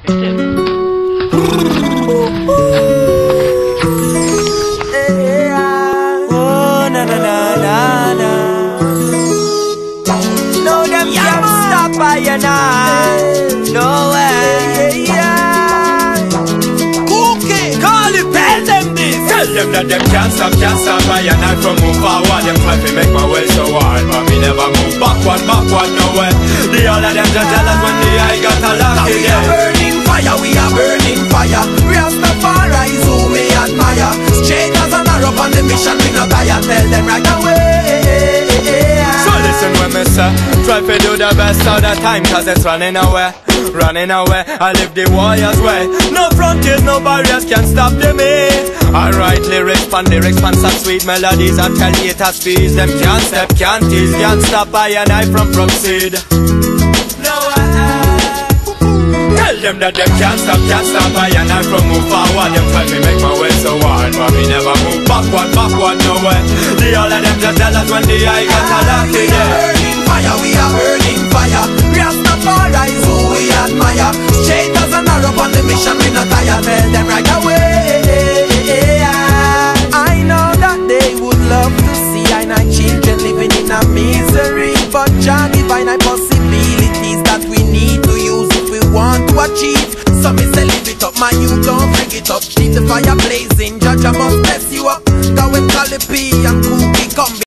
Oh, na na na na na. No, them can't stop by your night. No way. Cookie, call it, tell them this. Tell them that them can't stop by your night from move forward. Them try to make my way so hard, but me never move backward, nowhere. The all of them just jealous when the eye got a lock again. We are burning fire, we are burning fire. Rastafari is who we admire. Straight as an arrow on the mission, we no tire. Tell them right away. So listen when me say, try to do the best all the time, cause it's running away. I live the warrior's way. No frontiers, no barriers can stop me. I write lyrics, pan some sweet melodies. I tell haters speeds, them can't step, can't tease, can't stop I and I from proceed. No way. Tell them that them can't stop I and I from move forward. Them try me make my way so hard, but me never move backward, nowhere. The all of them just jealous when the eye got a lock again. We are burning fire. Rastafari is who we admire. Straight as an arrow on the mission, we not tire. Tell them right away. I know that they would love to see I and I children living in a misery, but Jah divine possibilities that we need to use if we want to achieve. So me say live it up, my youth, don't bring it up. Keep the fire blazing, Jah must bless you up. Go with Calipi and cool